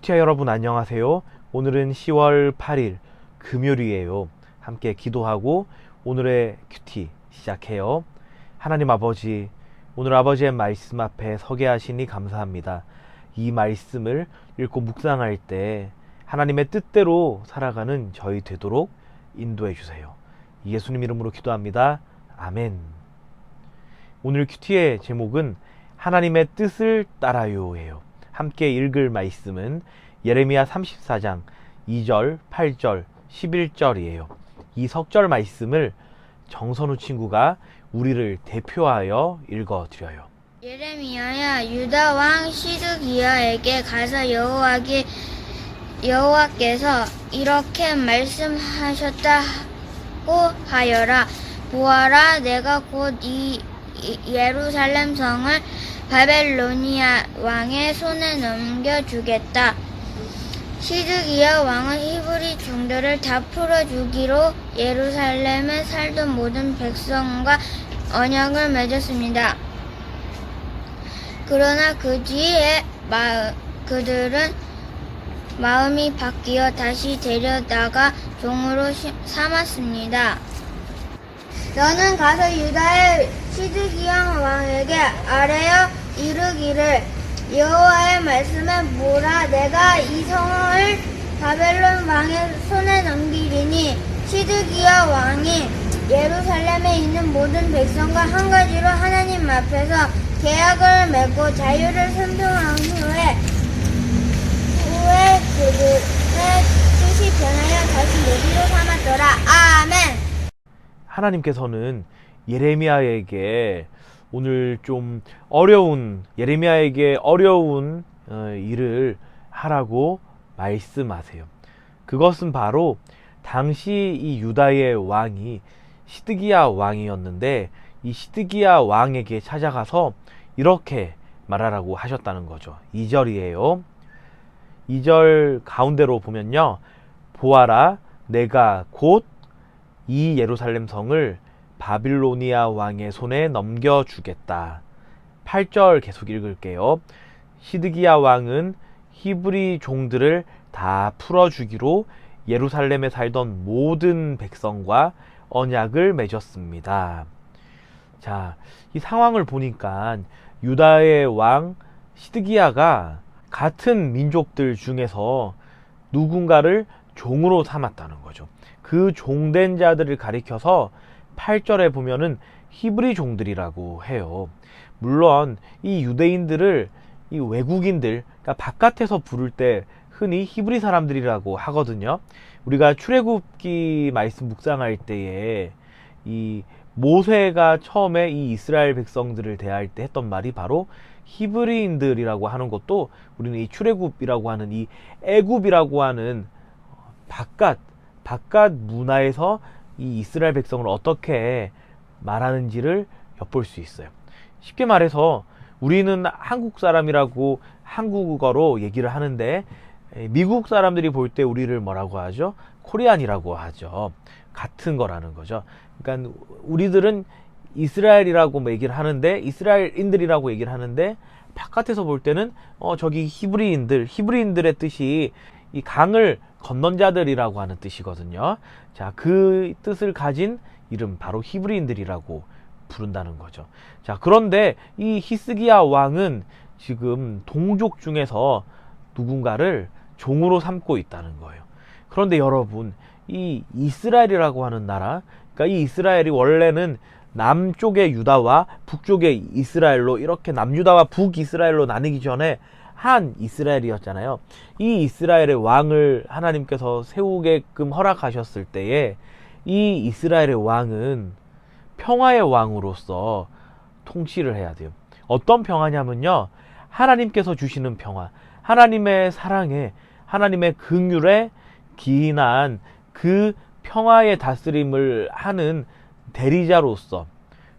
큐티아 여러분 안녕하세요. 오늘은 10월 8일 금요일이에요. 함께 기도하고 오늘의 큐티 시작해요. 하나님 아버지, 오늘 아버지의 말씀 앞에 서게 하시니 감사합니다. 이 말씀을 읽고 묵상할 때 하나님의 뜻대로 살아가는 저희 되도록 인도해 주세요. 예수님 이름으로 기도합니다. 아멘. 오늘 큐티의 제목은 하나님의 뜻을 따라요예요. 함께 읽을 말씀은 예레미야 34장 2절, 8절, 11절이에요. 이 석절 말씀을 정선우 친구가 우리를 대표하여 읽어드려요. 예레미야야, 유다 왕 시드기야에게 가서 여호와께서 이렇게 말씀하셨다고 하여라. 보아라, 내가 곧 이 예루살렘 성을 바벨로니아 왕의 손에 넘겨주겠다. 시드기야 왕은 히브리 종들을 다 풀어주기로 예루살렘에 살던 모든 백성과 언약을 맺었습니다. 그러나 그 뒤에 그들은 마음이 바뀌어 다시 데려다가 종으로 삼았습니다. 너는 가서 유다의 시드기야 왕에게 아뢰어 이르기를, 여호와의 말씀에 보라, 내가 이 성을 바벨론 왕의 손에 넘기리니 시드기야 왕이 예루살렘에 있는 모든 백성과 한 가지로 하나님 앞에서 계약을 맺고 자유를 선포한 후에 그들의 뜻이 변하여 다시 내기로 삼았더라. 아멘. 하나님께서는 예레미야에게 오늘 좀 예레미야에게 어려운 일을 하라고 말씀하세요. 그것은 바로 당시 이 유다의 왕이 시드기야 왕이었는데, 이 시드기야 왕에게 찾아가서 이렇게 말하라고 하셨다는 거죠. 2절이에요. 2절 가운데로 보면요, 보아라, 내가 곧 이 예루살렘 성을 바빌로니아 왕의 손에 넘겨주겠다. 8절 계속 읽을게요. 시드기야 왕은 히브리 종들을 다 풀어주기로 예루살렘에 살던 모든 백성과 언약을 맺었습니다. 자, 이 상황을 보니까 유다의 왕 시드기야가 같은 민족들 중에서 누군가를 종으로 삼았다는 거죠. 그 종된 자들을 가리켜서 8절에 보면은 히브리 종들이라고 해요. 물론 이 유대인들을 이 외국인들, 그러니까 바깥에서 부를 때 흔히 히브리 사람들이라고 하거든요. 우리가 출애굽기 말씀 묵상할 때에 이 모세가 처음에 이 이스라엘 백성들을 대할 때 했던 말이 바로 히브리인들이라고 하는 것도, 우리는 이 출애굽이라고 하는 이 애굽이라고 하는 바깥 문화에서 이 이스라엘 백성을 어떻게 말하는지를 엿볼 수 있어요. 쉽게 말해서 우리는 한국 사람이라고 한국어로 얘기를 하는데, 미국 사람들이 볼 때 우리를 뭐라고 하죠? 코리안이라고 하죠. 같은 거라는 거죠. 그러니까 우리들은 이스라엘이라고 얘기를 하는데, 이스라엘인들이라고 얘기를 하는데, 바깥에서 볼 때는 저기 히브리인들의 뜻이 이 강을 건넌 자들이라고 하는 뜻이거든요. 자, 그 뜻을 가진 이름, 바로 히브리인들이라고 부른다는 거죠. 자, 그런데 이 히스기야 왕은 지금 동족 중에서 누군가를 종으로 삼고 있다는 거예요. 그런데 여러분, 이 이스라엘이라고 하는 나라, 그러니까 이 이스라엘이 원래는 남쪽의 유다와 북쪽의 이스라엘로, 이렇게 남유다와 북이스라엘로 나뉘기 전에 한 이스라엘이었잖아요. 이 이스라엘의 왕을 하나님께서 세우게끔 허락하셨을 때에 이 이스라엘의 왕은 평화의 왕으로서 통치를 해야 돼요. 어떤 평화냐면요, 하나님께서 주시는 평화, 하나님의 사랑에, 하나님의 긍휼에 기인한 그 평화의 다스림을 하는 대리자로서,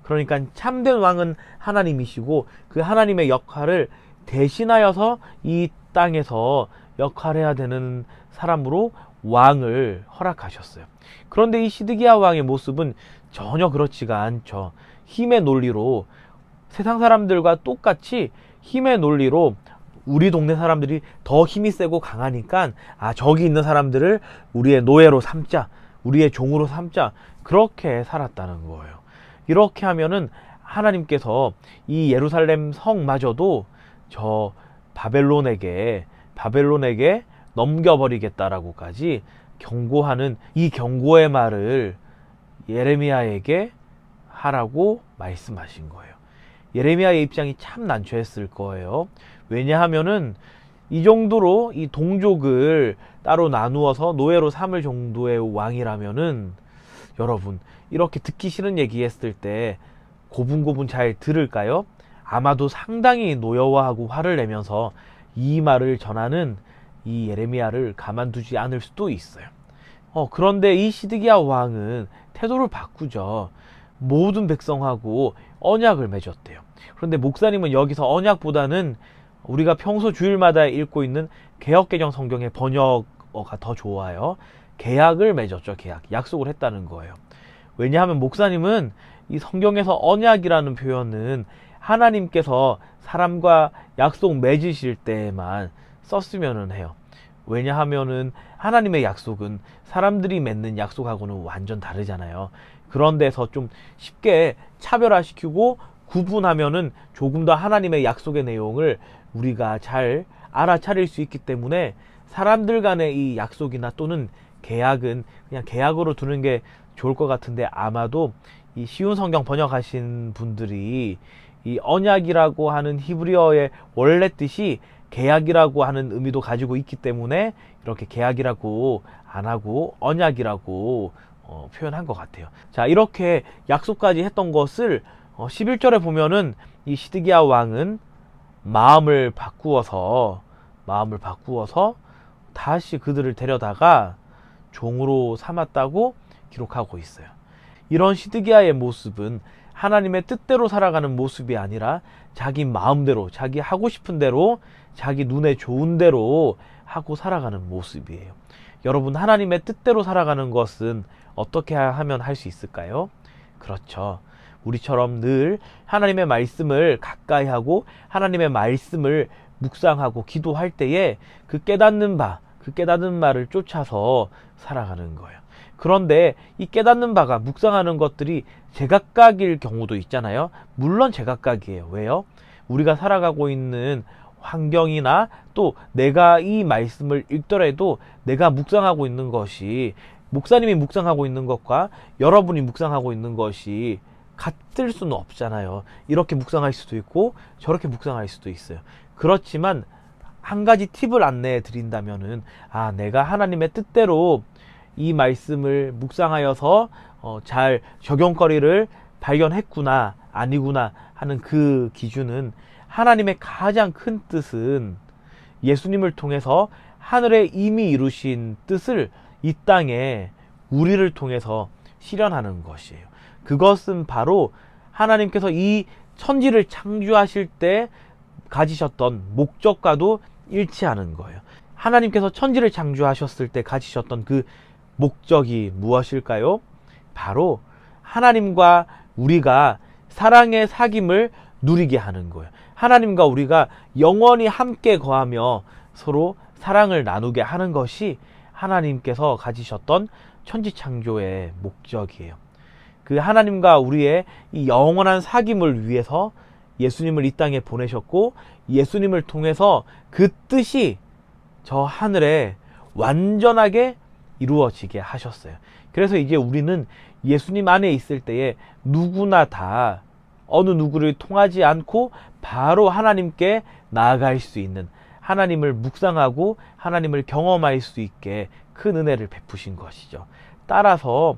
그러니까 참된 왕은 하나님이시고 그 하나님의 역할을 대신하여서 이 땅에서 역할해야 되는 사람으로 왕을 허락하셨어요. 그런데 이 시드기야 왕의 모습은 전혀 그렇지가 않죠. 힘의 논리로, 세상 사람들과 똑같이 힘의 논리로 우리 동네 사람들이 더 힘이 세고 강하니까 저기 있는 사람들을 우리의 노예로 삼자, 우리의 종으로 삼자, 그렇게 살았다는 거예요. 이렇게 하면은 하나님께서 이 예루살렘 성마저도 저 바벨론에게 넘겨버리겠다라고까지 경고하는 이 경고의 말을 예레미야에게 하라고 말씀하신 거예요. 예레미야의 입장이 참 난처했을 거예요. 왜냐하면은 이 정도로 이 동족을 따로 나누어서 노예로 삼을 정도의 왕이라면은, 여러분, 이렇게 듣기 싫은 얘기했을 때 고분고분 잘 들을까요? 아마도 상당히 노여워하고 화를 내면서 이 말을 전하는 이 예레미야를 가만두지 않을 수도 있어요. 그런데 이 시드기야 왕은 태도를 바꾸죠. 모든 백성하고 언약을 맺었대요. 그런데 목사님은 여기서 언약보다는 우리가 평소 주일마다 읽고 있는 개역개정 성경의 번역어가 더 좋아요. 계약을 맺었죠. 약속을 했다는 거예요. 왜냐하면 목사님은 이 성경에서 언약이라는 표현은 하나님께서 사람과 약속 맺으실 때만 썼으면 해요. 왜냐하면은 하나님의 약속은 사람들이 맺는 약속하고는 완전 다르잖아요. 그런 데서 좀 쉽게 차별화시키고 구분하면은 조금 더 하나님의 약속의 내용을 우리가 잘 알아차릴 수 있기 때문에 사람들 간의 이 약속이나 또는 계약은 그냥 계약으로 두는 게 좋을 것 같은데, 아마도 이 쉬운 성경 번역하신 분들이 이 언약이라고 하는 히브리어의 원래 뜻이 계약이라고 하는 의미도 가지고 있기 때문에 이렇게 계약이라고 안 하고 언약이라고 표현한 것 같아요. 자, 이렇게 약속까지 했던 것을 11절에 보면은 이 시드기야 왕은 마음을 바꾸어서 다시 그들을 데려다가 종으로 삼았다고 기록하고 있어요. 이런 시드기야의 모습은 하나님의 뜻대로 살아가는 모습이 아니라 자기 마음대로, 자기 하고 싶은 대로, 자기 눈에 좋은 대로 하고 살아가는 모습이에요. 여러분, 하나님의 뜻대로 살아가는 것은 어떻게 하면 할 수 있을까요? 그렇죠. 우리처럼 늘 하나님의 말씀을 가까이 하고 하나님의 말씀을 묵상하고 기도할 때에 그 깨닫는 말을 쫓아서 살아가는 거예요. 그런데 이 깨닫는 바가, 묵상하는 것들이 제각각일 경우도 있잖아요. 물론 제각각이에요. 왜요? 우리가 살아가고 있는 환경이나 또 내가 이 말씀을 읽더라도 내가 묵상하고 있는 것이, 목사님이 묵상하고 있는 것과 여러분이 묵상하고 있는 것이 같을 수는 없잖아요. 이렇게 묵상할 수도 있고 저렇게 묵상할 수도 있어요. 그렇지만 한 가지 팁을 안내해 드린다면은, 내가 하나님의 뜻대로 이 말씀을 묵상하여서 잘 적용거리를 발견했구나, 아니구나 하는 그 기준은, 하나님의 가장 큰 뜻은 예수님을 통해서 하늘에 이미 이루신 뜻을 이 땅에 우리를 통해서 실현하는 것이에요. 그것은 바로 하나님께서 이 천지를 창조하실 때 가지셨던 목적과도 일치하는 거예요. 하나님께서 천지를 창조하셨을 때 가지셨던 그 목적이 무엇일까요? 바로 하나님과 우리가 사랑의 사귐을 누리게 하는 거예요. 하나님과 우리가 영원히 함께 거하며 서로 사랑을 나누게 하는 것이 하나님께서 가지셨던 천지 창조의 목적이에요. 그 하나님과 우리의 이 영원한 사귐을 위해서 예수님을 이 땅에 보내셨고, 예수님을 통해서 그 뜻이 저 하늘에 완전하게 이루어지게 하셨어요. 그래서 이제 우리는 예수님 안에 있을 때에 누구나 다 어느 누구를 통하지 않고 바로 하나님께 나아갈 수 있는, 하나님을 묵상하고 하나님을 경험할 수 있게 큰 은혜를 베푸신 것이죠. 따라서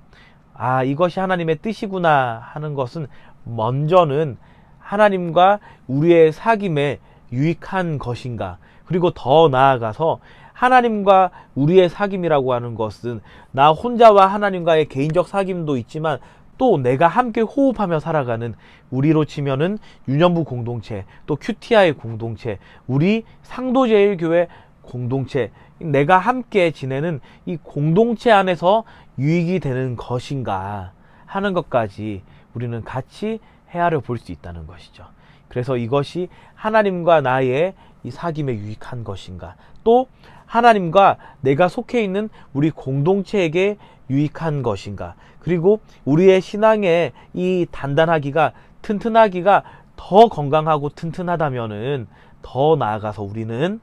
이것이 하나님의 뜻이구나 하는 것은 먼저는 하나님과 우리의 사귐에 유익한 것인가, 그리고 더 나아가서 하나님과 우리의 사귐이라고 하는 것은 나 혼자와 하나님과의 개인적 사귐도 있지만 또 내가 함께 호흡하며 살아가는, 우리로 치면은 유년부 공동체, 또 QTI 공동체, 우리 상도제일교회 공동체, 내가 함께 지내는 이 공동체 안에서 유익이 되는 것인가 하는 것까지 우리는 같이 헤아려 볼 수 있다는 것이죠. 그래서 이것이 하나님과 나의 이 사귐에 유익한 것인가, 또 하나님과 내가 속해 있는 우리 공동체에게 유익한 것인가, 그리고 우리의 신앙의 이 단단하기가, 튼튼하기가 더 건강하고 튼튼하다면은 더 나아가서 우리는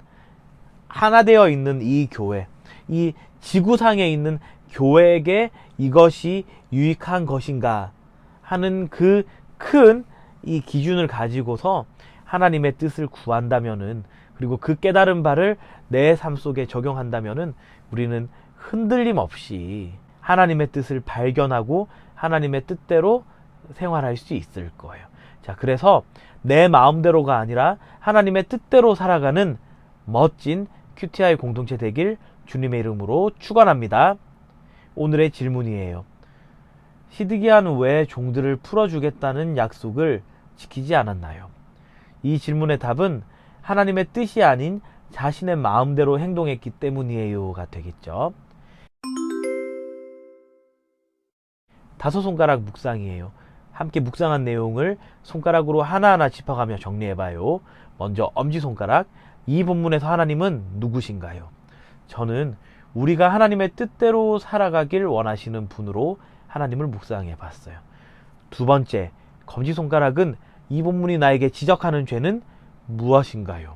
하나 되어 있는 이 교회, 이 지구상에 있는 교회에게 이것이 유익한 것인가 하는 그 큰 이 기준을 가지고서 하나님의 뜻을 구한다면은, 그리고 그 깨달은 바를 내 삶 속에 적용한다면은 우리는 흔들림 없이 하나님의 뜻을 발견하고 하나님의 뜻대로 생활할 수 있을 거예요. 자, 그래서 내 마음대로가 아니라 하나님의 뜻대로 살아가는 멋진 QTI 공동체 되길 주님의 이름으로 축원합니다. 오늘의 질문이에요. 시드기한 외 종들을 풀어주겠다는 약속을 지키지 않았나요? 이 질문의 답은 하나님의 뜻이 아닌 자신의 마음대로 행동했기 때문이에요가 되겠죠. 5손가락 묵상이에요. 함께 묵상한 내용을 손가락으로 하나하나 짚어가며 정리해봐요. 먼저 엄지손가락, 이 본문에서 하나님은 누구신가요? 저는 우리가 하나님의 뜻대로 살아가길 원하시는 분으로 하나님을 묵상해봤어요. 두 번째, 검지손가락은 이 본문이 나에게 지적하는 죄는 무엇인가요?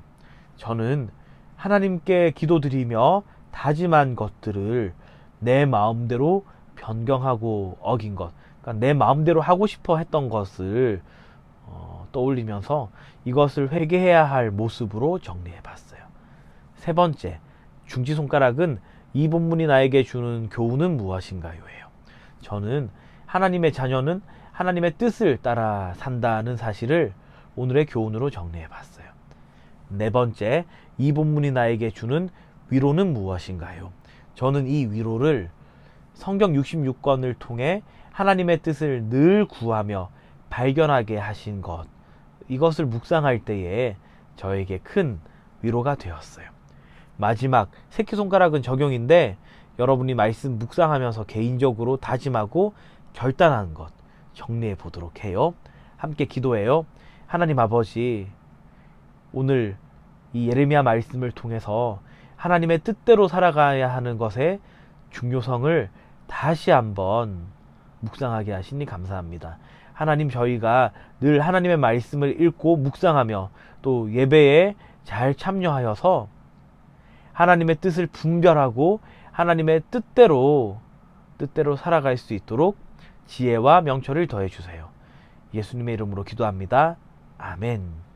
저는 하나님께 기도드리며 다짐한 것들을 내 마음대로 변경하고 어긴 것, 그러니까 내 마음대로 하고 싶어 했던 것을 떠올리면서 이것을 회개해야 할 모습으로 정리해 봤어요. 세 번째, 중지손가락은 이 본문이 나에게 주는 교훈은 무엇인가요? 예요. 저는 하나님의 자녀는 하나님의 뜻을 따라 산다는 사실을 오늘의 교훈으로 정리해 봤어요. 네 번째, 이 본문이 나에게 주는 위로는 무엇인가요? 저는 이 위로를 성경 66권을 통해 하나님의 뜻을 늘 구하며 발견하게 하신 것, 이것을 묵상할 때에 저에게 큰 위로가 되었어요. 마지막, 새끼손가락은 적용인데 여러분이 말씀 묵상하면서 개인적으로 다짐하고 결단한 것 정리해 보도록 해요. 함께 기도해요. 하나님 아버지, 오늘 이 예레미야 말씀을 통해서 하나님의 뜻대로 살아가야 하는 것의 중요성을 다시 한번 묵상하게 하시니 감사합니다. 하나님, 저희가 늘 하나님의 말씀을 읽고 묵상하며 또 예배에 잘 참여하여서 하나님의 뜻을 분별하고 하나님의 뜻대로 살아갈 수 있도록 지혜와 명철을 더해 주세요. 예수님의 이름으로 기도합니다. 아멘.